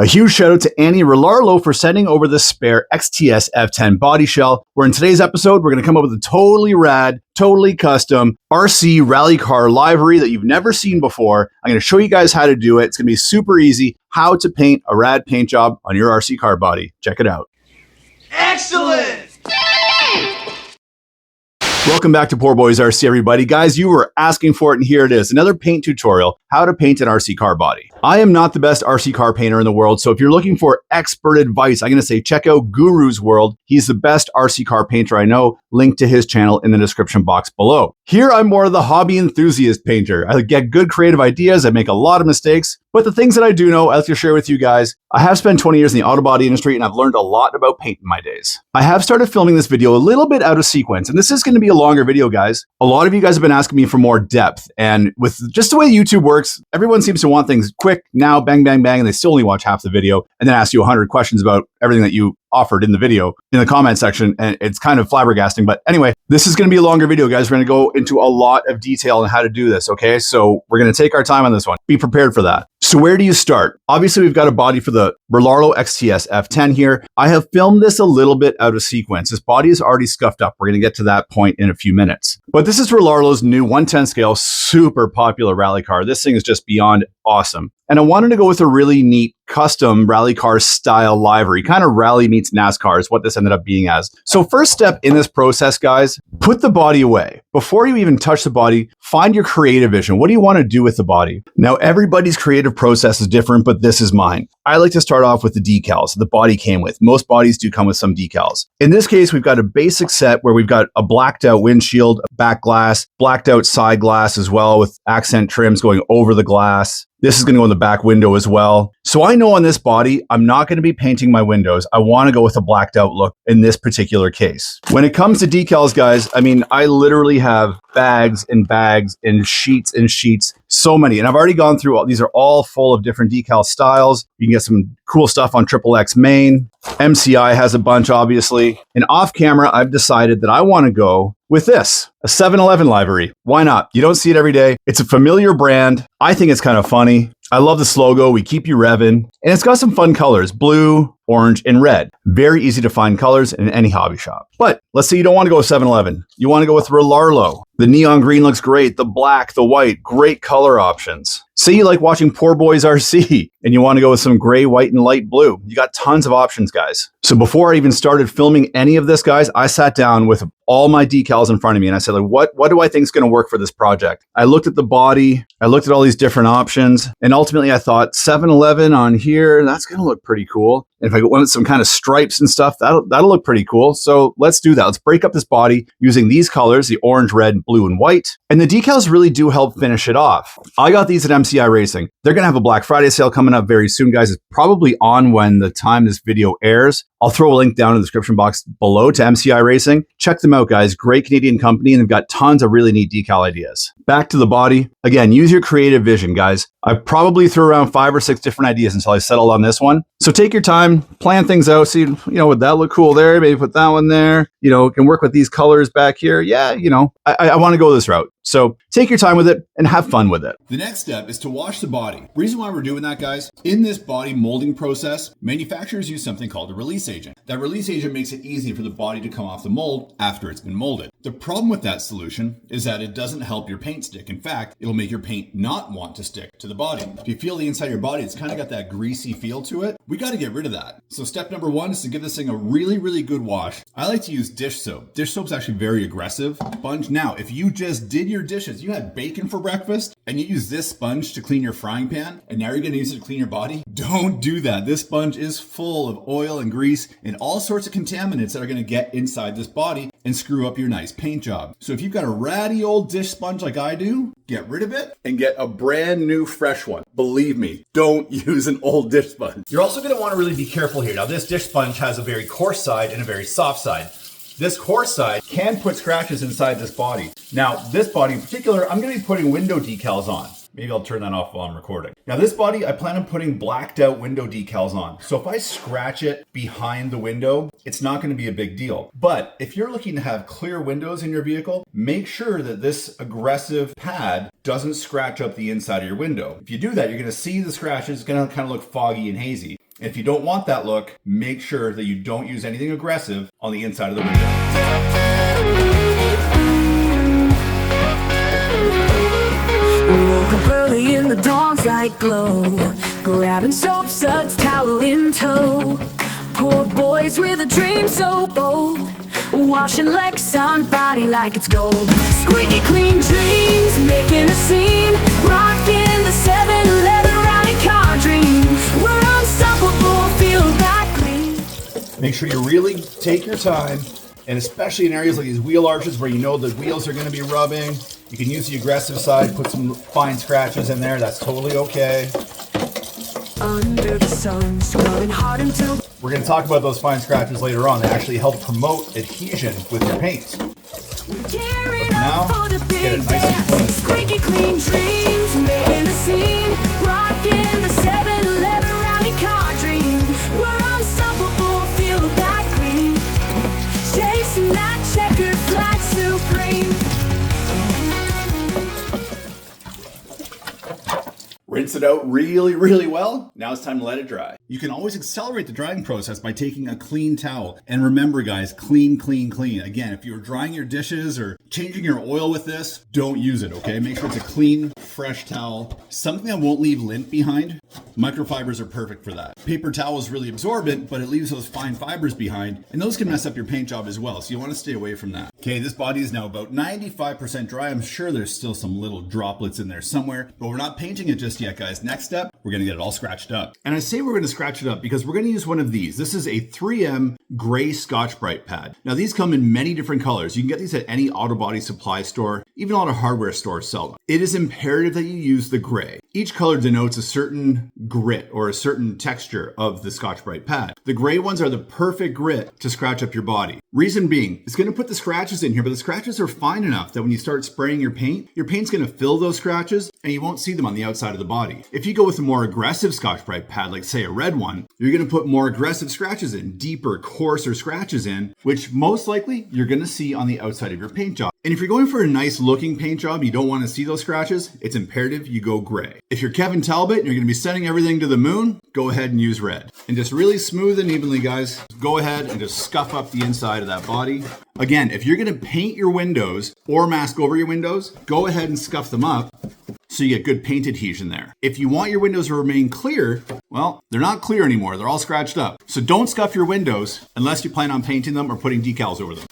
A huge shout out to Annie Rilarlo for sending over the spare XTS F10 body shell, where in today's episode, we're going to come up with a totally rad, totally custom RC rally car livery that you've never seen before. I'm going to show you guys how to do it. It's going to be super easy, how to paint a rad paint job on your RC car body. Check it out. Excellent! Welcome back to Poor Boys RC, everybody. Guys, you were asking for it, and here it is. Another paint tutorial, how to paint an RC car body. I am not the best RC car painter in the world, so if you're looking for expert advice, I'm going to say check out Guru's World. He's the best RC car painter I know. Link to his channel in the description box below. Here, I'm more of the hobby enthusiast painter. I get good creative ideas. I make a lot of mistakes, but the things that I do know, I like to share with you guys. I have spent 20 years in the auto body industry, and I've learned a lot about paint in my days. I have started filming this video a little bit out of sequence, and this is going to be a longer video, guys. A lot of you guys have been asking me for more depth, and with just the way YouTube works, everyone seems to want things quick, now, bang, bang, bang, and they still only watch half the video, and then ask you 100 questions about everything that you offered in the video in the comment section, and it's kind of flabbergasting. But anyway, this is going to be a longer video, guys. We're going to go into a lot of detail on how to do this, okay? So we're going to take our time on this one. Be prepared for that. So where do you start? Obviously, we've got a body for the Rilarlo XTS F10 here. I have filmed this a little bit out of sequence. This body is already scuffed up. We're going to get to that point in a few minutes. But this is Rilarlo's new 110 scale, super popular rally car. This thing is just beyond awesome. And I wanted to go with a really neat custom rally car style livery, kind of rally meets NASCAR is what this ended up being as. So first step in this process, guys, put the body away. Before you even touch the body, find your creative vision. What do you want to do with the body? Now, everybody's creative process is different, but this is mine. I like to start off with the decals the body came with. Most bodies do come with some decals. In this case, we've got a basic set where we've got a blacked out windshield, a back glass, blacked out side glass as well with accent trims going over the glass. This is going to go in the back window as well. So I know on this body, I'm not going to be painting my windows. I want to go with a blacked out look in this particular case. When it comes to decals, guys, I mean, I literally have bags and bags and sheets, so many. And I've already gone through all, these are all full of different decal styles. You can get some cool stuff on XXX Main. MCI has a bunch, obviously. And off camera, I've decided that I want to go with this, a 7-Eleven livery. Why not? You don't see it every day. It's a familiar brand. I think it's kind of funny. I love this logo. We keep you revving. And it's got some fun colors, blue, orange, and red. Very easy to find colors in any hobby shop. But let's say you don't want to go with 7-Eleven. You want to go with Rilarlo. The neon green looks great. The black, the white, great color options. Say you like watching Poor Boys RC and you want to go with some gray, white, and light blue. You got tons of options, guys. So before I even started filming any of this, guys, I sat down with all my decals in front of me and I said, like, what do I think is going to work for this project? I looked at the body, I looked at all these different options, and ultimately I thought 7-Eleven on here, that's going to look pretty cool. And if I wanted some kind of stripes and stuff, that'll look pretty cool. So let's do that. Let's break up this body using these colors, the orange, red, blue, and white. And the decals really do help finish it off. I got these at MCI Racing. They're going to have a Black Friday sale coming up very soon, guys. It's probably on when the time this video airs. I'll throw a link down in the description box below to MCI Racing. Check them out, guys. Great Canadian company, and they've got tons of really neat decal ideas. Back to the body. Again, use your creative vision, guys. I probably threw around 5 or 6 different ideas until I settled on this one. So take your time, plan things out. See, would that look cool there? Maybe put that one there. Can work with these colors back here. Yeah, I want to go this route. So take your time with it and have fun with it. The next step is to wash the body. Reason why we're doing that, guys, in this body molding process, manufacturers use something called a release agent. That release agent makes it easy for the body to come off the mold after it's been molded. The problem with that solution is that it doesn't help your paint stick. In fact, it'll make your paint not want to stick to the body. If you feel the inside of your body, it's kind of got that greasy feel to it. We got to get rid of that. So step number 1 is to give this thing a really, really good wash. I like to use dish soap. Dish soap's actually very aggressive. Sponge. Now, if you just did your dishes, you had bacon for breakfast, and you use this sponge to clean your frying pan, and now you're going to use it to clean your body, don't do that. This sponge is full of oil and grease and all sorts of contaminants that are going to get inside this body and screw up your nice paint job. So if you've got a ratty old dish sponge like I do, get rid of it and get a brand new fresh one. Believe me, don't use an old dish sponge. You're also going to want to really be careful here. Now, this dish sponge has a very coarse side and a very soft side. This coarse side can put scratches inside this body. Now, this body in particular, I'm going to be putting window decals on. Maybe I'll turn that off while I'm recording. Now this body, I plan on putting blacked out window decals on. So if I scratch it behind the window, it's not gonna be a big deal. But if you're looking to have clear windows in your vehicle, make sure that this aggressive pad doesn't scratch up the inside of your window. If you do that, you're gonna see the scratches, it's gonna kind of look foggy and hazy. If you don't want that look, make sure that you don't use anything aggressive on the inside of the window. Woke up early in the dawn's light glow, grabbing soap suds, towel in tow. Poor boys with a dream so bold, washing legs on body like it's gold. Squeaky clean dreams, making a scene, rocking the 7-Eleven rally car dream. We're unstoppable, feel that clean. Make sure you really take your time, and especially in areas like these wheel arches where you know the wheels are going to be rubbing. You can use the aggressive side, put some fine scratches in there, that's totally okay. Under the sun, scrubbing hard until We're going to talk about those fine scratches later on. They actually help promote adhesion with your paint. tearing Now, up for the get it big nice and dance. clean. Squeaky clean dreams, making a scene, rocking the 7-Eleven rally car dream. We're unstoppable, feel that clean, chasing that checkered flag supreme. Rinse it out really, really well. Now it's time to let it dry. You can always accelerate the drying process by taking a clean towel. And remember guys, clean, clean, clean. Again, if you're drying your dishes or changing your oil with this, don't use it, okay? Make sure it's a clean, fresh towel. Something that won't leave lint behind. Microfibers are perfect for that. Paper towel is really absorbent, but it leaves those fine fibers behind, and those can mess up your paint job as well, so you want to stay away from that. Okay, this body is now about 95% dry. I'm sure there's still some little droplets in there somewhere, but we're not painting it just yet, guys. Next step, we're gonna get it all scratched up. And I say we're gonna scratch it up because we're gonna use one of these. This is a 3M gray Scotch-Brite pad. Now these come in many different colors. You can get these at any auto body supply store, even a lot of hardware stores sell them. It is imperative that you use the gray. Each color denotes a certain grit or a certain texture of the Scotch-Brite pad. The gray ones are the perfect grit to scratch up your body. Reason being, it's gonna put the scratches in here, but the scratches are fine enough that when you start spraying your paint's gonna fill those scratches and you won't see them on the outside of the body. If you go with a more aggressive Scotch-Brite pad, like say a red one, you're gonna put more aggressive scratches in, deeper, coarser scratches in, which most likely you're gonna see on the outside of your paint job. And if you're going for a nice looking paint job, you don't wanna see those scratches, it's imperative you go gray. If you're Kevin Talbot and you're gonna be sending everything to the moon, go ahead and use red. And just really smooth and evenly, guys, go ahead and just scuff up the inside of that body. Again, if you're gonna paint your windows or mask over your windows, go ahead and scuff them up so you get good paint adhesion there. If you want your windows to remain clear, well, they're not clear anymore. They're all scratched up. So don't scuff your windows unless you plan on painting them or putting decals over them.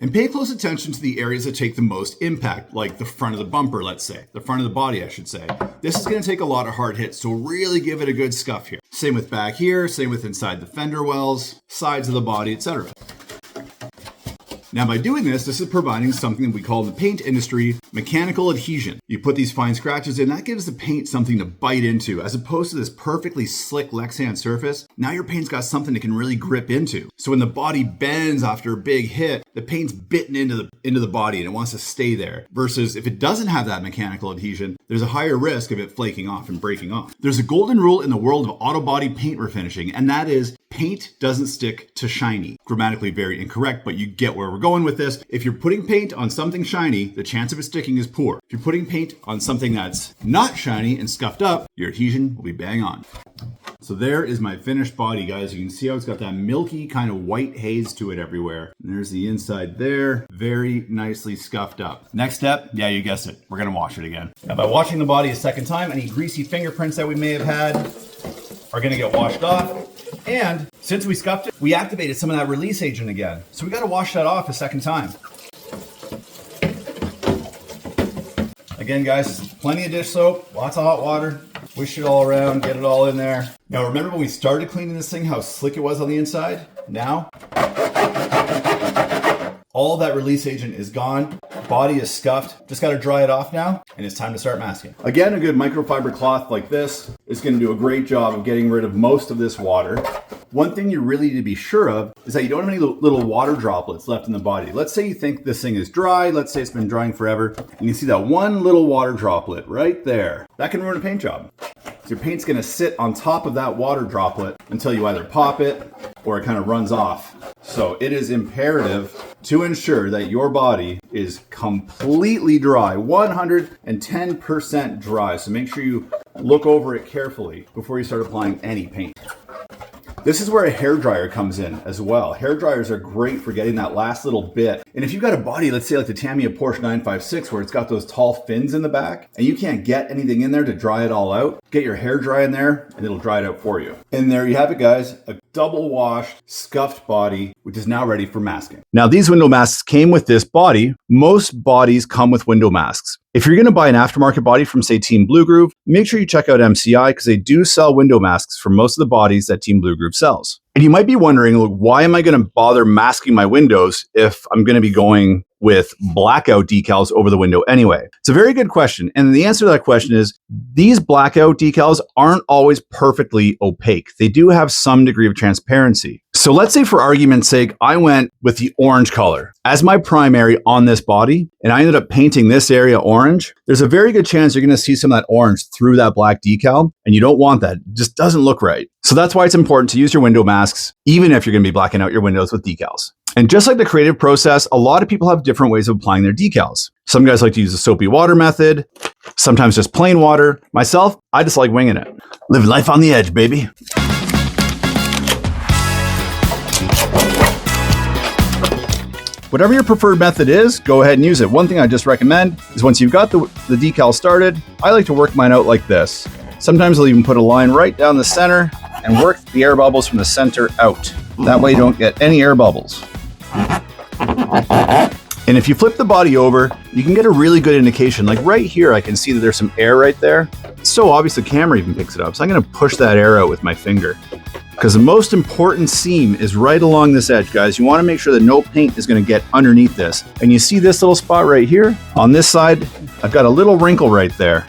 And pay close attention to the areas that take the most impact, like the front of the bumper, let's say. The front of the body, I should say. This is gonna take a lot of hard hits, so really give it a good scuff here. Same with back here, same with inside the fender wells, sides of the body, etc. Now by doing this is providing something that we call in the paint industry mechanical adhesion. You put these fine scratches in, that gives the paint something to bite into, as opposed to this perfectly slick Lexan surface. Now your paint's got something it can really grip into. So when the body bends after a big hit, the paint's bitten into the body and it wants to stay there. Versus if it doesn't have that mechanical adhesion, there's a higher risk of it flaking off and breaking off. There's a golden rule in the world of auto body paint refinishing, and that is paint doesn't stick to shiny. Grammatically very incorrect, but you get where we're going with this. If you're putting paint on something shiny, the chance of it sticking is poor. If you're putting paint on something that's not shiny and scuffed up, your adhesion will be bang on. So there is my finished body, guys. You can see how it's got that milky kind of white haze to it everywhere. And there's the inside there, very nicely scuffed up. Next step, yeah, you guessed it. We're gonna wash it again. Now by washing the body a second time, any greasy fingerprints that we may have had are gonna get washed off. And since we scuffed it, we activated some of that release agent again. So we gotta wash that off a second time. Again, guys, plenty of dish soap, lots of hot water, wish it all around, get it all in there. Now remember when we started cleaning this thing, how slick it was on the inside? Now, all that release agent is gone. Body is scuffed. Just gotta dry it off now, and it's time to start masking. Again, a good microfiber cloth like this is gonna do a great job of getting rid of most of this water. One thing you really need to be sure of is that you don't have any little water droplets left in the body. Let's say you think this thing is dry, let's say it's been drying forever, and you see that one little water droplet right there. That can ruin a paint job. So your paint's gonna sit on top of that water droplet until you either pop it or it kind of runs off. So it is imperative to ensure that your body is completely dry, 110% dry. So make sure you look over it carefully before you start applying any paint. This is where a hairdryer comes in as well. Hair dryers are great for getting that last little bit. And if you've got a body, let's say like the Tamiya Porsche 956, where it's got those tall fins in the back, and you can't get anything in there to dry it all out, get your hair dry in there, and it'll dry it out for you. And there you have it, guys. A double washed, scuffed body, which is now ready for masking. Now, these window masks came with this body. Most bodies come with window masks. If you're going to buy an aftermarket body from, say, Team Blue Groove, make sure you check out MCI because they do sell window masks for most of the bodies that Team Blue Groove sells. And you might be wondering, look, why am I going to bother masking my windows if I'm going to be going with blackout decals over the window anyway? It's a very good question. And the answer to that question is these blackout decals aren't always perfectly opaque. They do have some degree of transparency. So let's say for argument's sake, I went with the orange color as my primary on this body, and I ended up painting this area orange. There's a very good chance you're going to see some of that orange through that black decal, and you don't want that. It just doesn't look right. So that's why it's important to use your window masks, even if you're going to be blacking out your windows with decals. And just like the creative process, a lot of people have different ways of applying their decals. Some guys like to use the soapy water method, sometimes just plain water. Myself, I just like winging it. Living life on the edge, baby. Whatever your preferred method is, go ahead and use it. One thing I just recommend is once you've got the decal started, I like to work mine out like this. Sometimes I'll even put a line right down the center and work the air bubbles from the center out. That way you don't get any air bubbles. And if you flip the body over, you can get a really good indication. Like right here, I can see that there's some air right there. It's so obvious the camera even picks it up. So I'm gonna push that air out with my finger. Because the most important seam is right along this edge, guys. You wanna make sure that no paint is gonna get underneath this. And you see this little spot right here? On this side, I've got a little wrinkle right there.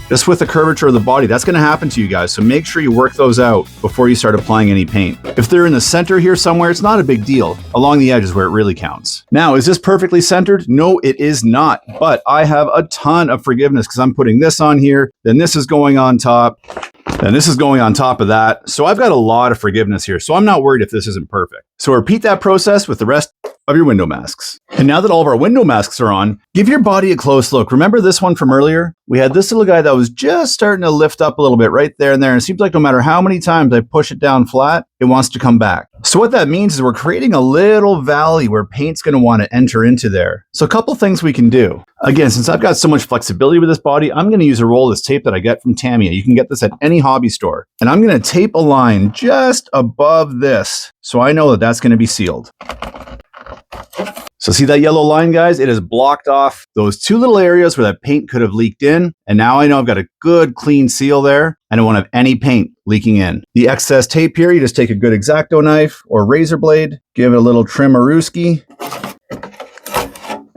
Just with the curvature of the body, that's gonna happen to you guys. So make sure you work those out before you start applying any paint. If they're in the center here somewhere, it's not a big deal. Along the edge is where it really counts. Now, is this perfectly centered? No, it is not. But I have a ton of forgiveness because I'm putting this on here, then this is going on top, and this is going on top of that. So I've got a lot of forgiveness here. So I'm not worried if this isn't perfect. So repeat that process with the rest of your window masks. And now that all of our window masks are on, give your body a close look. Remember this one from earlier? We had this little guy that was just starting to lift up a little bit right there and there. And it seems like no matter how many times I push it down flat, it wants to come back. So what that means is we're creating a little valley where paint's going to want to enter into there. So a couple things we can do. Again, since I've got so much flexibility with this body, I'm going to use a roll of this tape that I get from Tamiya. You can get this at any hobby store. And I'm going to tape a line just above this so I know that that's going to be sealed. So see that yellow line, guys? It has blocked off those two little areas where that paint could have leaked in. And now I know I've got a good clean seal there. I don't want to have any paint leaking in. The excess tape here, you just take a good X-Acto knife or razor blade, give it a little trim-a-rooski,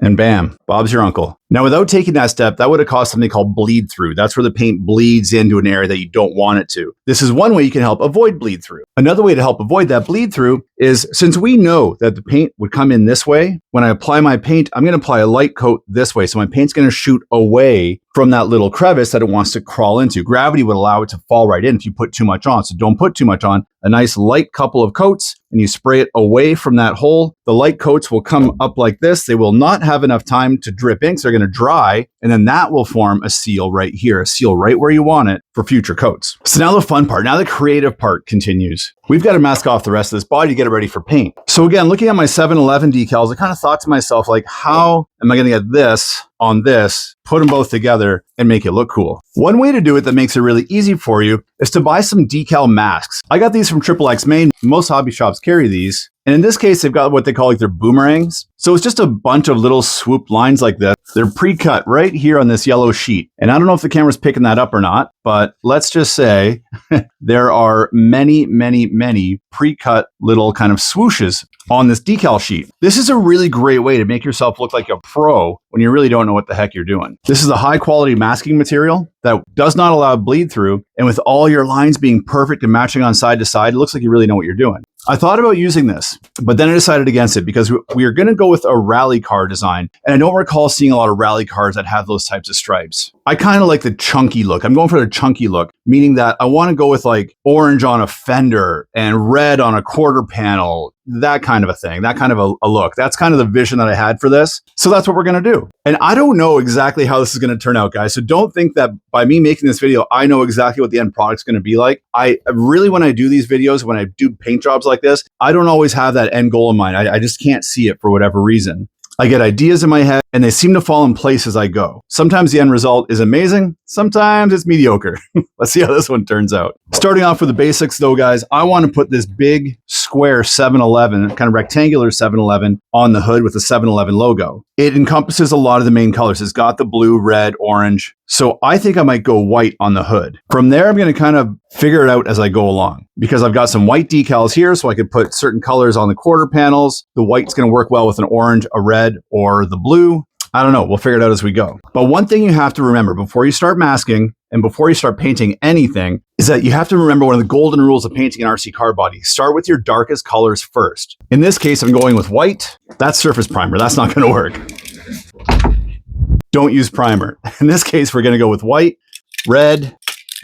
and bam, Bob's your uncle. Now, without taking that step, that would have caused something called bleed through. That's where the paint bleeds into an area that you don't want it to. This is one way you can help avoid bleed through. Another way to help avoid that bleed through is, since we know that the paint would come in this way, when I apply my paint, I'm going to apply a light coat this way. So my paint's going to shoot away from that little crevice that it wants to crawl into. Gravity would allow it to fall right in if you put too much on. So don't put too much on. A nice light couple of coats, and you spray it away from that hole. The light coats will come up like this. They will not have enough time to drip ink, so they're going to dry, and then that will form a seal right here, a seal right where you want it for future coats. So now the fun part, now the creative part continues. We've got to mask off the rest of this body to get it ready for paint. So again, looking at my 7-Eleven decals, I kind of thought to myself, like, how am I going to get this on this, put them both together, and make it look cool? One way to do it that makes it really easy for you is to buy some decal masks. I got these from XXX Maine. Most hobby shops carry these. And in this case, they've got what they call like their boomerangs. So it's just a bunch of little swooped lines like this. They're pre-cut right here on this yellow sheet. And I don't know if the camera's picking that up or not, but let's just say there are many, many, many pre-cut little kind of swooshes on this decal sheet. This is a really great way to make yourself look like a pro when you really don't know what the heck you're doing. This is a high quality masking material that does not allow bleed through. And with all your lines being perfect and matching on side to side, it looks like you really know what you're doing. I thought about using this, but then I decided against it because we are going to go with a rally car design. And I don't recall seeing a lot of rally cars that have those types of stripes. I kind of like the chunky look. I'm going for the chunky look, meaning that I want to go with like orange on a fender and red on a quarter panel, that kind of a thing, that kind of a look. That's kind of the vision that I had for this. So that's what we're going to do. And I don't know exactly how this is going to turn out, guys. So don't think that by me making this video, I know exactly what the end product's going to be like. I really, when I do these videos, when I do paint jobs like this, I don't always have that end goal in mind. I just can't see it for whatever reason. I get ideas in my head and they seem to fall in place as I go. Sometimes the end result is amazing. Sometimes it's mediocre. Let's see how this one turns out. Starting off with the basics though, guys, I want to put this big square 7-Eleven, kind of rectangular 7-Eleven on the hood with the 7-Eleven logo. It encompasses a lot of the main colors. It's got the blue, red, orange. So I think I might go white on the hood. From there, I'm going to kind of figure it out as I go along because I've got some white decals here so I could put certain colors on the quarter panels. The white's going to work well with an orange, a red, or the blue. I don't know. We'll figure it out as we go. But one thing you have to remember before you start masking and before you start painting anything is that you have to remember one of the golden rules of painting an RC car body. Start with your darkest colors first. In this case, I'm going with white. That's surface primer. That's not going to work. Don't use primer. In this case, we're going to go with white, red,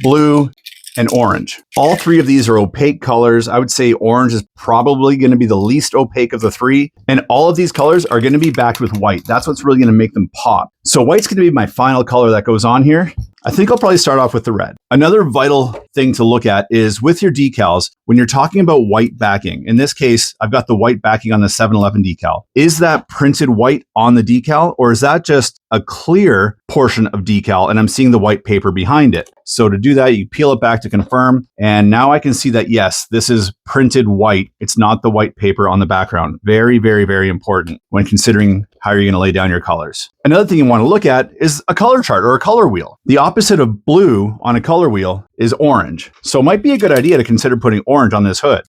blue, and orange. All three of these are opaque colors. I would say orange is probably going to be the least opaque of the three. And all of these colors are going to be backed with white. That's what's really going to make them pop. So white's going to be my final color that goes on here. I think I'll probably start off with the red. Another vital thing to look at is with your decals, when you're talking about white backing, in this case, I've got the white backing on the 7-Eleven decal. Is that printed white on the decal or is that just a clear portion of decal and I'm seeing the white paper behind it? So to do that, you peel it back to confirm. And now I can see that, yes, this is printed white. It's not the white paper on the background. Very, very, very important when considering how you're going to lay down your colors. Another thing you want to look at is a color chart or a color wheel. The opposite of blue on a color wheel is orange. So it might be a good idea to consider putting orange on this hood.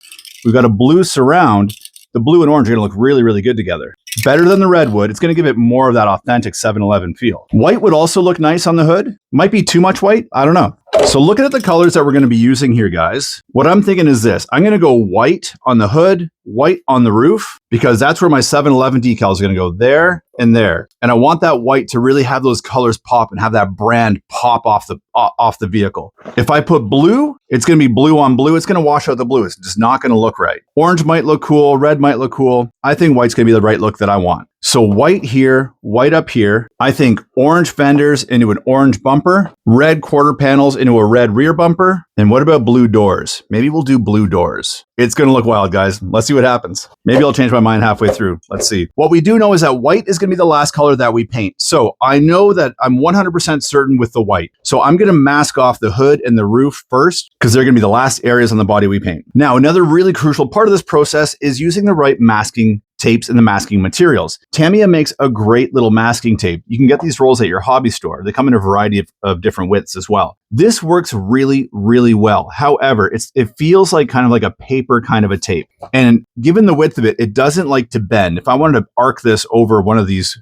We've got a blue surround. The blue and orange are going to look really, really good together. Better than the redwood. It's going to give it more of that authentic 7-Eleven feel. White would also look nice on the hood. Might be too much white. I don't know. So looking at the colors that we're going to be using here, guys, what I'm thinking is this. I'm going to go white on the hood, white on the roof, because that's where my 7-Eleven decal is going to go there and there. And I want that white to really have those colors pop and have that brand pop off the vehicle. If I put blue, it's going to be blue on blue. It's going to wash out the blue. It's just not going to look right. Orange might look cool. Red might look cool. I think white's going to be the right look that I want. So white here, white up here. I think orange fenders into an orange bumper, red quarter panels into a red rear bumper. And what about blue doors? Maybe we'll do blue doors. It's going to look wild, guys. Let's see what happens. Maybe I'll change my mind halfway through. Let's see. What we do know is that white is going to be the last color that we paint. So I know that I'm 100% certain with the white. So I'm going to mask off the hood and the roof first because they're going to be the last areas on the body we paint. Now, another really crucial part of this process is using the right masking tapes and the masking materials. Tamiya makes a great little masking tape. You can get these rolls at your hobby store. They come in a variety of different widths as well. This works really, really well. However, it feels like kind of like a paper kind of a tape. And given the width of it, it doesn't like to bend. If I wanted to arc this over these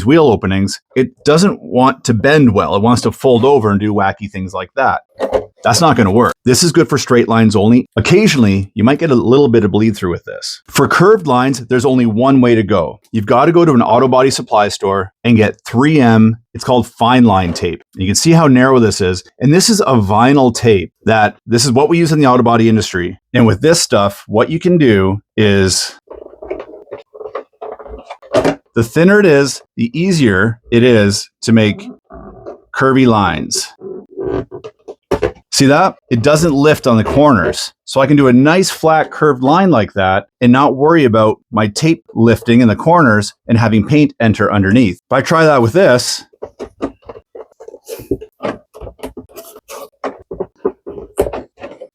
wheel openings, it doesn't want to bend well. It wants to fold over and do wacky things like that. That's not going to work. This is good for straight lines only. Occasionally, you might get a little bit of bleed through with this. For curved lines, there's only one way to go. You've got to go to an auto body supply store and get 3M. It's called fine line tape. You can see how narrow this is. And this is a vinyl tape this is what we use in the auto body industry. And with this stuff, what you can do is the thinner it is, the easier it is to make curvy lines. See that? It doesn't lift on the corners. So I can do a nice flat curved line like that and not worry about my tape lifting in the corners and having paint enter underneath. If I try that with this,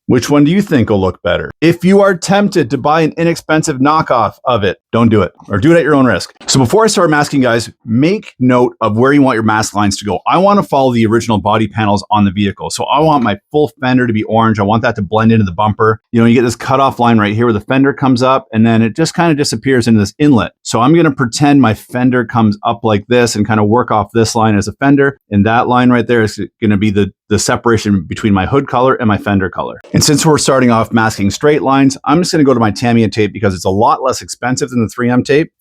which one do you think will look better? If you are tempted to buy an inexpensive knockoff of it, don't do it or do it at your own risk. So before I start masking, guys, make note of where you want your mask lines to go. I want to follow the original body panels on the vehicle. So I want my full fender to be orange. I want that to blend into the bumper. You know, you get this cutoff line right here where the fender comes up and then it just kind of disappears into this inlet. So I'm going to pretend my fender comes up like this and kind of work off this line as a fender. And that line right there is going to be the separation between my hood color and my fender color. And since we're starting off masking straight lines, I'm just going to go to my Tamiya tape because it's a lot less expensive than the 3M tape.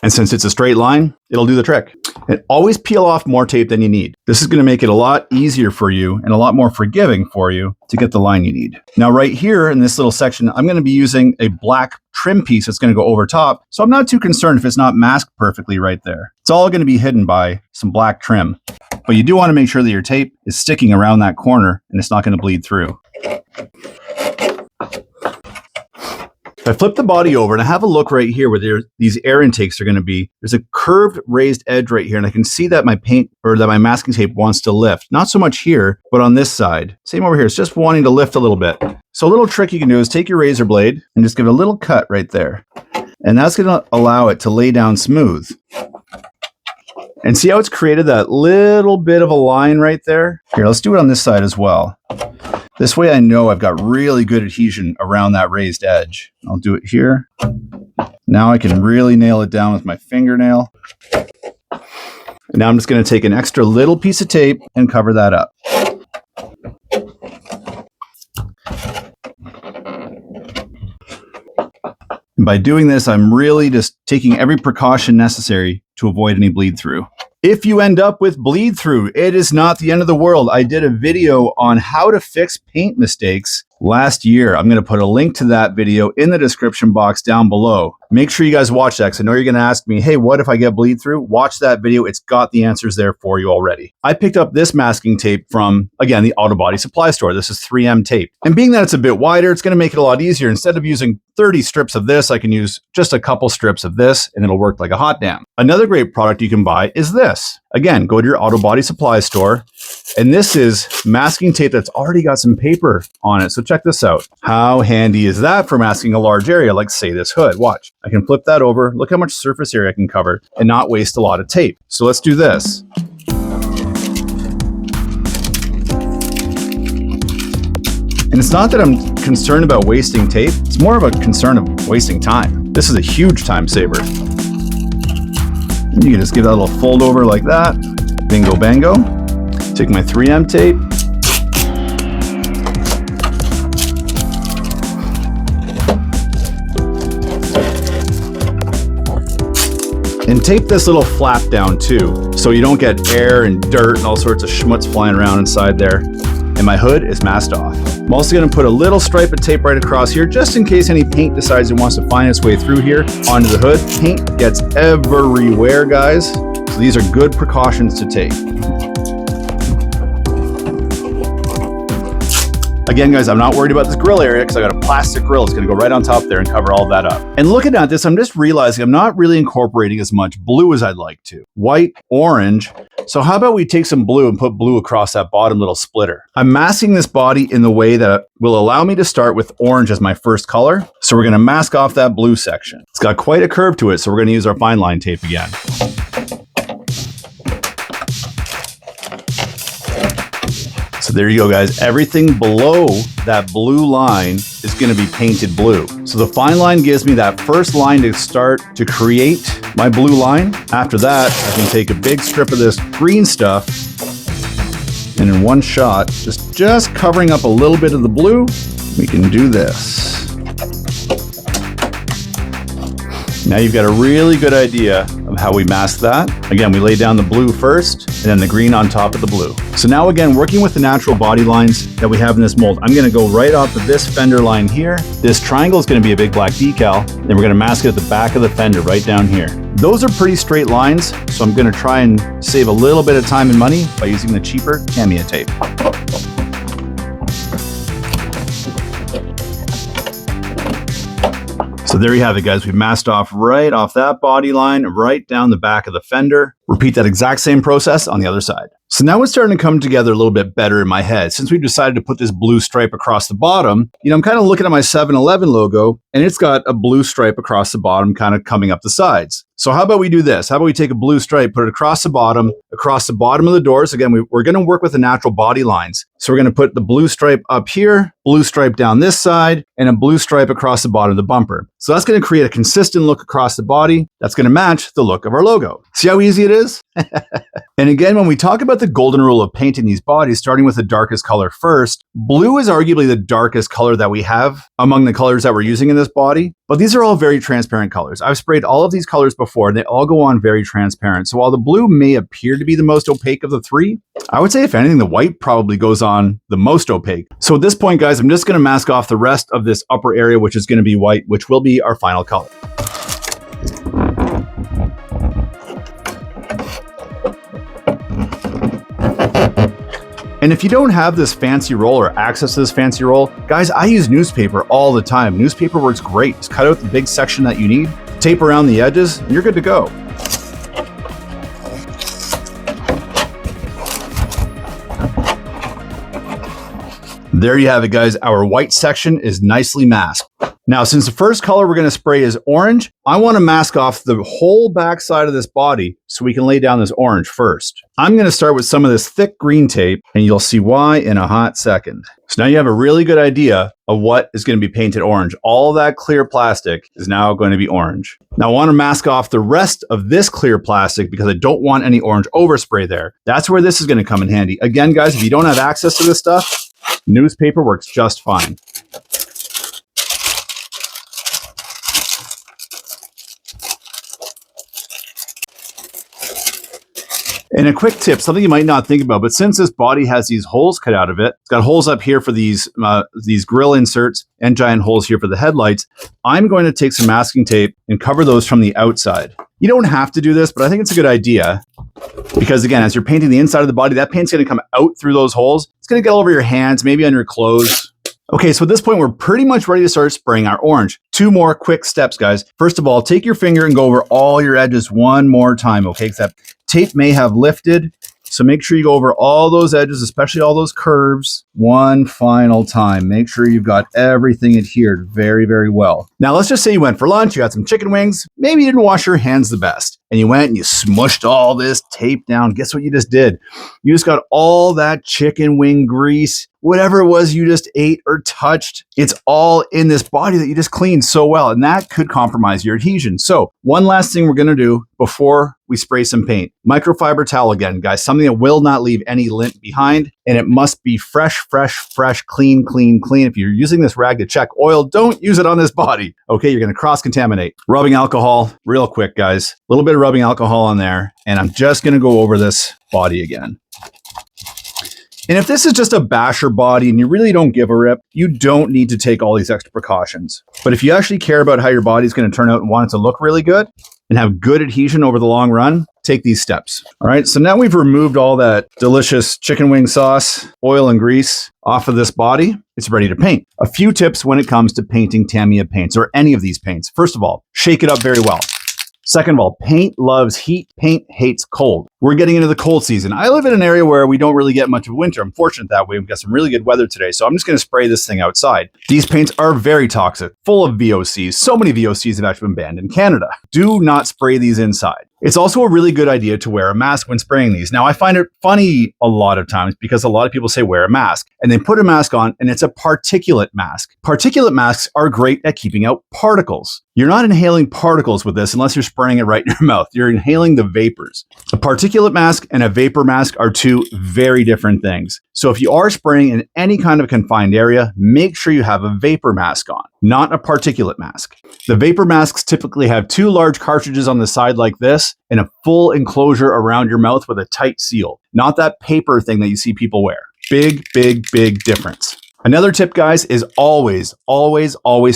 And since it's a straight line, it'll do the trick. And always peel off more tape than you need. This is going to make it a lot easier for you and a lot more forgiving for you to get the line you need. Now, right here in this little section, I'm going to be using a black trim piece that's going to go over top. So I'm not too concerned if it's not masked perfectly right there. It's all going to be hidden by some black trim. But you do want to make sure that your tape is sticking around that corner and it's not going to bleed through. If I flip the body over and I have a look right here where these air intakes are going to be, there's a curved raised edge right here. And I can see that my paint or that my masking tape wants to lift. Not so much here, but on this side. Same over here. It's just wanting to lift a little bit. So a little trick you can do is take your razor blade and just give it a little cut right there. And that's going to allow it to lay down smooth. And see how it's created that little bit of a line right there? Here, let's do it on this side as well. This way I know I've got really good adhesion around that raised edge. I'll do it here. Now I can really nail it down with my fingernail. And now I'm just going to take an extra little piece of tape and cover that up. And by doing this, I'm really just taking every precaution necessary to avoid any bleed through. If you end up with bleed through, it is not the end of the world. I did a video on how to fix paint mistakes last year. I'm going to put a link to that video in the description box down below. Make sure you guys watch that because I know you're going to ask me, hey, what if I get bleed through? Watch that video. It's got the answers there for you already. I picked up this masking tape from, again, the auto body supply store. This is 3M tape. And being that it's a bit wider, it's going to make it a lot easier. Instead of using 30 strips of this, I can use just a couple strips of this and it'll work like a hot damn. Another great product you can buy is this. Again, go to your auto body supply store. And this is masking tape that's already got some paper on it. So check this out. How handy is that for masking a large area, like say this hood? Watch. I can flip that over. Look how much surface area I can cover and not waste a lot of tape. So let's do this. And it's not that I'm concerned about wasting tape. It's more of a concern of wasting time. This is a huge time saver. And you can just give that a little fold over like that. Bingo bango. Take my 3M tape. And tape this little flap down too, so you don't get air and dirt and all sorts of schmutz flying around inside there. And my hood is masked off. I'm also going to put a little stripe of tape right across here, just in case any paint decides it wants to find its way through here onto the hood. Paint gets everywhere, guys. So these are good precautions to take. Again, guys, I'm not worried about this grill area because I got a plastic grill. It's going to go right on top there and cover all that up. And looking at this, I'm just realizing I'm not really incorporating as much blue as I'd like to. White, orange. So how about we take some blue and put blue across that bottom little splitter? I'm masking this body in the way that will allow me to start with orange as my first color. So we're going to mask off that blue section. It's got quite a curve to it, so we're going to use our fine line tape again. So there you go, guys. Everything below that blue line is going to be painted blue. So the fine line gives me that first line to start to create my blue line. After that, I can take a big strip of this green stuff and in one shot, just covering up a little bit of the blue, we can do this. Now you've got a really good idea of how we mask that. Again, we lay down the blue first and then the green on top of the blue. So now again, working with the natural body lines that we have in this mold, I'm gonna go right off of this fender line here. This triangle is gonna be a big black decal. Then we're gonna mask it at the back of the fender right down here. Those are pretty straight lines, so I'm gonna try and save a little bit of time and money by using the cheaper Tamiya tape. So there you have it, guys. We've masked off right off that body line, right down the back of the fender. Repeat that exact same process on the other side. So now it's starting to come together a little bit better in my head. Since we've decided to put this blue stripe across the bottom, I'm kind of looking at my 7-Eleven logo and it's got a blue stripe across the bottom kind of coming up the sides. So how about we do this? How about we take a blue stripe, put it across the bottom of the doors. Again, we're going to work with the natural body lines. So we're going to put the blue stripe up here, blue stripe down this side, and a blue stripe across the bottom of the bumper. So that's going to create a consistent look across the body. That's going to match the look of our logo. See how easy it is? And again, when we talk about the golden rule of painting these bodies, starting with the darkest color first, Blue is arguably the darkest color that we have among the colors that we're using in this body, but these are all very transparent colors. I've sprayed all of these colors before and they all go on very transparent. So while the blue may appear to be the most opaque of the three, I would say if anything, the white probably goes on the most opaque. So at this point, guys, I'm just going to mask off the rest of this upper area, which is going to be white, which will be our final color. And if you don't have this fancy roll or access to this fancy roll, guys, I use newspaper all the time. Newspaper works great. Just cut out the big section that you need, tape around the edges, and you're good to go. There you have it, guys. Our white section is nicely masked. Now, since the first color we're going to spray is orange, I want to mask off the whole back side of this body so we can lay down this orange first. I'm going to start with some of this thick green tape, and you'll see why in a hot second. So now you have a really good idea of what is going to be painted orange. All that clear plastic is now going to be orange. Now I want to mask off the rest of this clear plastic because I don't want any orange overspray there. That's where this is going to come in handy. Again, guys, if you don't have access to this stuff, newspaper works just fine. And a quick tip, something you might not think about, but since this body has these holes cut out of it, it's got holes up here for these grill inserts and giant holes here for the headlights, I'm going to take some masking tape and cover those from the outside. You don't have to do this, but I think it's a good idea because, again, as you're painting the inside of the body, that paint's going to come out through those holes. It's going to get all over your hands, maybe on your clothes. Okay, so at this point, we're pretty much ready to start spraying our orange. 2 more quick steps, guys. First of all, take your finger and go over all your edges one more time, okay? Because that tape may have lifted, so make sure you go over all those edges, especially all those curves, one final time. Make sure you've got everything adhered very, very well. Now, let's just say you went for lunch, you had some chicken wings, maybe you didn't wash your hands the best, and you went and you smushed all this tape down. Guess what you just did? You just got all that chicken wing grease, whatever it was you just ate or touched, it's all in this body that you just cleaned so well, and that could compromise your adhesion. So one last thing we're going to do before we spray some paint. Microfiber towel again, guys, something that will not leave any lint behind, and it must be fresh, clean. If you're using this rag to check oil, don't use it on this body. Okay, you're going to cross-contaminate. Rubbing alcohol, real quick, guys. A little bit of rubbing alcohol on there, and I'm just going to go over this body again. And if this is just a basher body and you really don't give a rip, you don't need to take all these extra precautions. But if you actually care about how your body's going to turn out and want it to look really good and have good adhesion over the long run, take these steps. All right, so now we've removed all that delicious chicken wing sauce, oil and grease off of this body. It's ready to paint. A few tips when it comes to painting Tamiya paints or any of these paints. First of all, shake it up very well. Second of all, paint loves heat, paint hates cold. We're getting into the cold season. I live in an area where we don't really get much of winter. I'm fortunate that way. We've got some really good weather today, so I'm just going to spray this thing outside. These paints are very toxic, full of VOCs. So many VOCs have actually been banned in Canada. Do not spray these inside. It's also a really good idea to wear a mask when spraying these. Now, I find it funny a lot of times because a lot of people say wear a mask and they put a mask on and it's a particulate mask. Particulate masks are great at keeping out particles. You're not inhaling particles with this unless you're spraying it right in your mouth. You're inhaling the vapors. A particulate mask and a vapor mask are two very different things. So if you are spraying in any kind of confined area, make sure you have a vapor mask on, not a particulate mask. The vapor masks typically have 2 large cartridges on the side like this and a full enclosure around your mouth with a tight seal, not that paper thing that you see people wear. Big difference. Another tip, guys, is always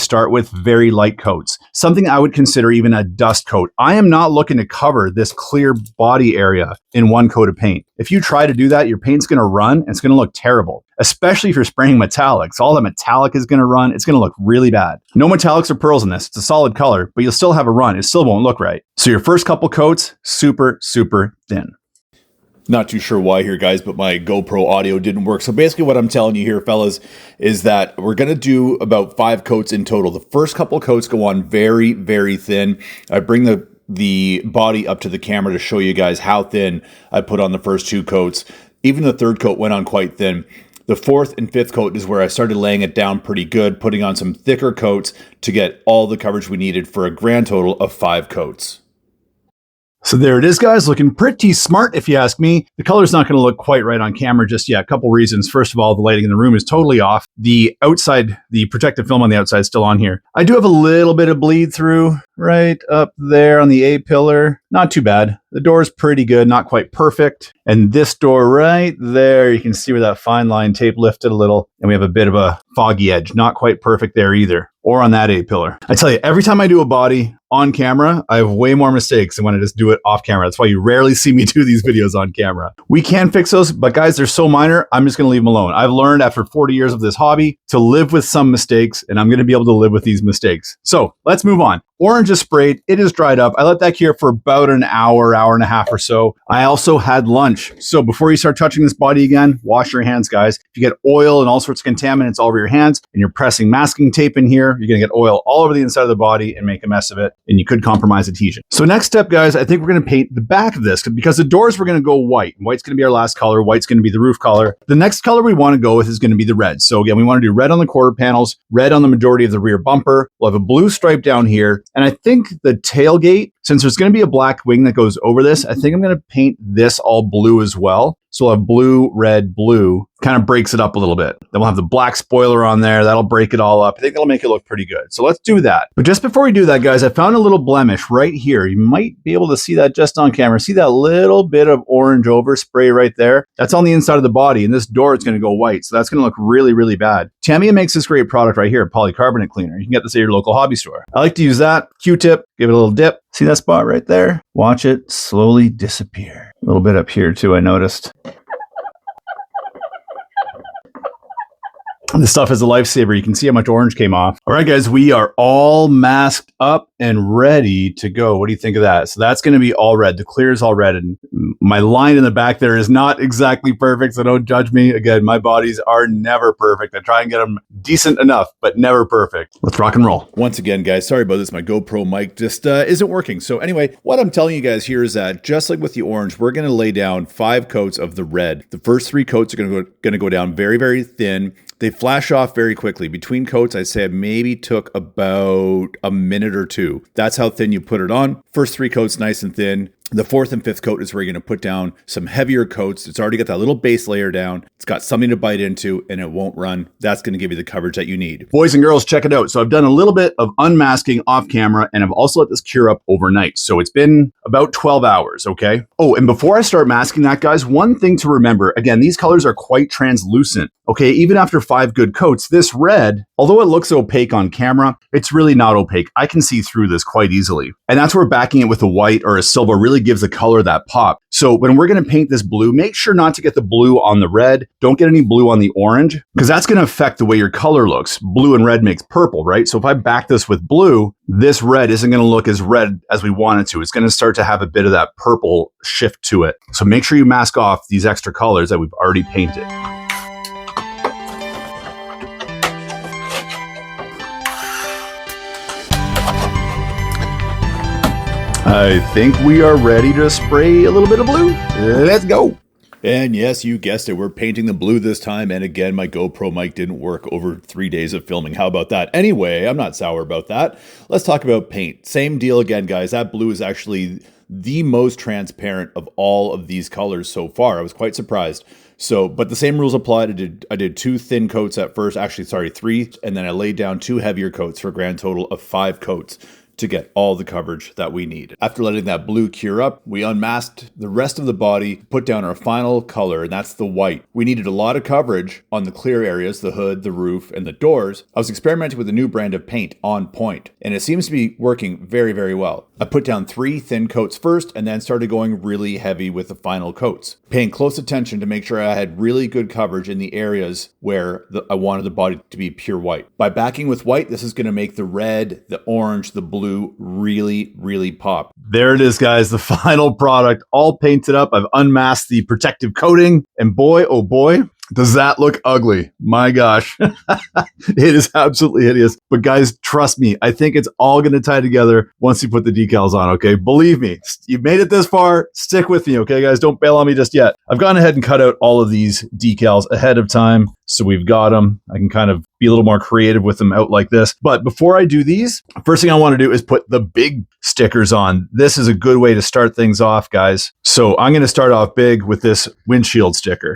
start with very light coats. Something I would consider even a dust coat. I am not looking to cover this clear body area in 1 coat of paint. If you try to do that, your paint's going to run and it's going to look terrible, especially if you're spraying metallics. All the metallic is going to run. It's going to look really bad. No metallics or pearls in this. It's a solid color, but you'll still have a run. It still won't look right. So your first couple coats, super thin. Not too sure why here, guys, but my GoPro audio didn't work. So basically what I'm telling you here, fellas, is that we're going to do about 5 coats in total. The first couple coats go on very thin. I bring the body up to the camera to show you guys how thin I put on the first 2 coats. Even the third coat went on quite thin. The 4th and 5th coat is where I started laying it down pretty good, putting on some thicker coats to get all the coverage we needed for a grand total of 5 coats. So there it is, guys, looking pretty smart if you ask me. The color's not going to look quite right on camera just yet. A couple reasons. First of all, the lighting in the room is totally off. The outside, the protective film on the outside is still on here. I do have a little bit of bleed through right up there on the A-pillar. Not too bad. The door is pretty good, not quite perfect. And this door right there, you can see where that fine line tape lifted a little. And we have a bit of a foggy edge. Not quite perfect there either. Or on that A-pillar. I tell you, every time I do a body on camera, I have way more mistakes than when I just do it off camera. That's why you rarely see me do these videos on camera. We can fix those, but guys, they're so minor, I'm just gonna leave them alone. I've learned after 40 years of this hobby to live with some mistakes, and I'm gonna be able to live with these mistakes. So let's move on. Orange is sprayed, it is dried up. I let that cure for about an hour, hour and a half or so. I also had lunch. So before you start touching this body again, wash your hands, guys. If you get oil and all sorts of contaminants all over your hands and you're pressing masking tape in here, you're gonna get oil all over the inside of the body and make a mess of it, and you could compromise adhesion. So next step, guys, I think we're gonna paint the back of this because the doors were gonna go white. White's gonna be our last color, white's gonna be the roof color. The next color we wanna go with is gonna be the red. So again, we wanna do red on the quarter panels, red on the majority of the rear bumper. We'll have a blue stripe down here, and I think the tailgate, since there's going to be a black wing that goes over this, I think I'm going to paint this all blue as well. So we'll have blue, red, blue, kind of breaks it up a little bit. Then we'll have the black spoiler on there. That'll break it all up. I think that'll make it look pretty good. So let's do that. But just before we do that, guys, I found a little blemish right here. You might be able to see that just on camera. See that little bit of orange overspray right there? That's on the inside of the body. And this door is going to go white. So that's going to look really, really bad. Tamiya makes this great product right here, polycarbonate cleaner. You can get this at your local hobby store. I like to use that. Q-tip, give it a little dip. See that spot right there? Watch it slowly disappear. A little bit up here too, I noticed. This stuff is a lifesaver. You can see how much orange came off. All right, guys, we are all masked up and ready to go. What do you think of that? So that's going to be all red. The clear is all red. And my line in the back there is not exactly perfect, so don't judge me. Again, my bodies are never perfect. I try and get them decent enough, but never perfect. Let's rock and roll. Once again, guys, sorry about this. My GoPro mic just isn't working. So anyway, what I'm telling you guys here is that just like with the orange, we're going to lay down 5 coats of the red. The first 3 coats are going to go down very, very thin. They flash off very quickly. Between coats, I'd say it maybe took about a minute or 2. That's how thin you put it on. First 3 coats, nice and thin. The 4th and 5th coat is where you're going to put down some heavier coats. It's already got that little base layer down. It's got something to bite into and it won't run. That's going to give you the coverage that you need. Boys and girls, check it out. So I've done a little bit of unmasking off camera and I've also let this cure up overnight. So it's been about 12 hours, okay? Oh, and before I start masking that, guys, one thing to remember, again, these colors are quite translucent, okay? Even after 5 good coats, this red, although it looks opaque on camera, it's really not opaque. I can see through this quite easily. And that's where backing it with a white or a silver really gives the color that pop. So when we're going to paint this blue, make sure not to get the blue on the red. Don't get any blue on the orange because that's going to affect the way your color looks. Blue and red makes purple, right? So if I back this with blue, this red isn't going to look as red as we want it to. It's going to start to have a bit of that purple shift to it. So make sure you mask off these extra colors that we've already painted. I think we are ready to spray a little bit of blue. Let's go. And yes, you guessed it. We're painting the blue this time. And again, my GoPro mic didn't work over 3 days of filming. How about that? Anyway, I'm not sour about that. Let's talk about paint. Same deal again, guys. That blue is actually the most transparent of all of these colors so far. I was quite surprised. So, but the same rules applied. I did 2 thin coats at first. Actually, sorry, 3. And then I laid down 2 heavier coats for a grand total of 5 coats to get all the coverage that we need. After letting that blue cure up, we unmasked the rest of the body, put down our final color, and that's the white. We needed a lot of coverage on the clear areas, the hood, the roof, and the doors. I was experimenting with a new brand of paint, On Point, and it seems to be working very, very well. I put down 3 thin coats first and then started going really heavy with the final coats, paying close attention to make sure I had really good coverage in the areas where I wanted the body to be pure white. By backing with white, this is going to make the red, the orange, the blue really, really pop. There it is, guys. The final product all painted up. I've unmasked the protective coating and boy, oh boy, Does that look ugly? My gosh. It is absolutely hideous. But guys, trust me, I think it's all going to tie together once you put the decals on, okay? Believe me, you've made it this far. Stick with me, okay, guys? Don't bail on me just yet. I've gone ahead and cut out all of these decals ahead of time, so we've got them. I can kind of be a little more creative with them out like this. But before I do these, first thing I want to do is put the big stickers on. This is a good way to start things off, guys. So I'm going to start off big with this windshield sticker.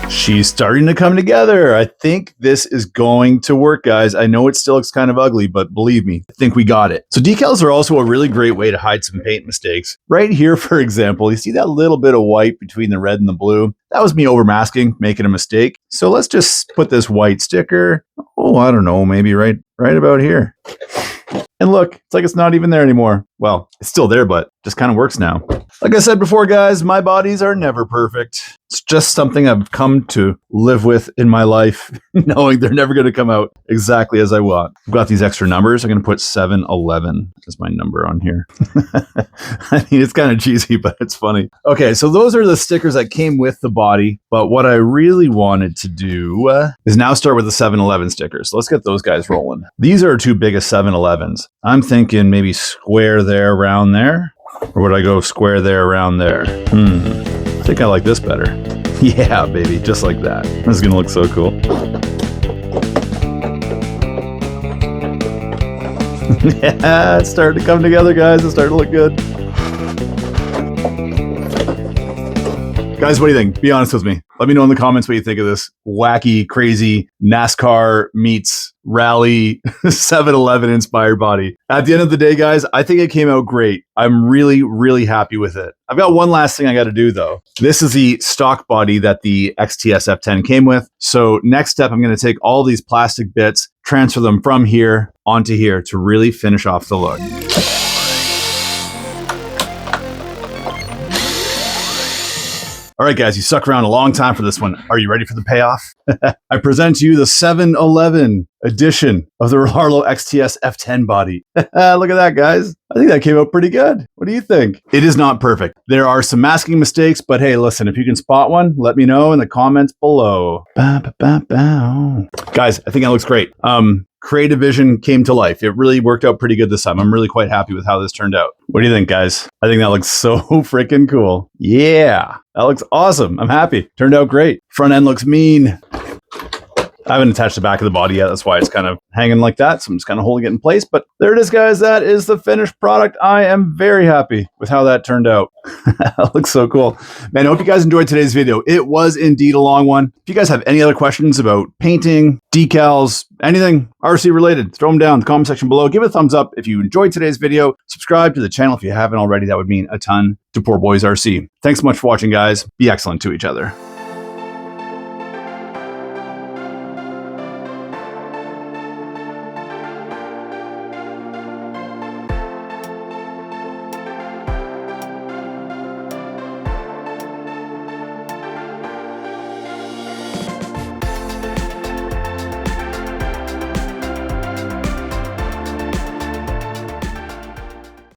She's starting to come together. I think this is going to work, guys. I know it still looks kind of ugly, but believe me, I think we got it. So decals are also a really great way to hide some paint mistakes. Right here, for example, you see that little bit of white between the red and the blue? That was me overmasking, making a mistake. So let's just put this white sticker, oh, I don't know, maybe right about here. And look, it's like it's not even there anymore. Well, it's still there, but just kind of works now. Like I said before, guys, my bodies are never perfect. It's just something I've come to live with in my life, knowing they're never going to come out exactly as I want. I've got these extra numbers. I'm going to put 711 as my number on here. I mean, it's kind of cheesy, but it's funny. Okay, so those are the stickers that came with the body. But what I really wanted to do is now start with the 711 stickers. Let's get those guys rolling. These are our two biggest 711s. I'm thinking maybe square there, around there. Or would I go square there, around there? I think I like this better. Yeah, baby, just like that. This is gonna look so cool. Yeah, it's starting to come together, guys. It's starting to look good. Guys, what do you think? Be honest with me. Let me know in the comments what you think of this wacky, crazy NASCAR meets rally 7-Eleven inspired body. At the end of the day, guys, I think it came out great. I'm really, really happy with it. I've got one last thing I got to do, though. This is the stock body that the XTS F10 came with. So next step, I'm going to take all these plastic bits, transfer them from here onto here to really finish off the look. All right, guys, you stuck around a long time for this one. Are you ready for the payoff? I present to you the 7-Eleven edition of the Harlow XTS F10 body. Look at that, guys. I think that came out pretty good. What do you think? It is not perfect. There are some masking mistakes, but hey, listen, if you can spot one, let me know in the comments below. Guys, I think that looks great. Creative vision came to life. It really worked out pretty good this time. I'm really quite happy with how this turned out. What do you think, guys? I think that looks so freaking cool. Yeah, that looks awesome. I'm happy. Turned out great. Front end looks mean. I haven't attached the back of the body yet. That's why it's kind of hanging like that. So I'm just kind of holding it in place. But there it is, guys. That is the finished product. I am very happy with how that turned out. That looks so cool. Man, I hope you guys enjoyed today's video. It was indeed a long one. If you guys have any other questions about painting, decals, anything RC related, throw them down in the comment section below. Give it a thumbs up if you enjoyed today's video. Subscribe to the channel if you haven't already. That would mean a ton to Poor Boys RC. Thanks so much for watching, guys. Be excellent to each other.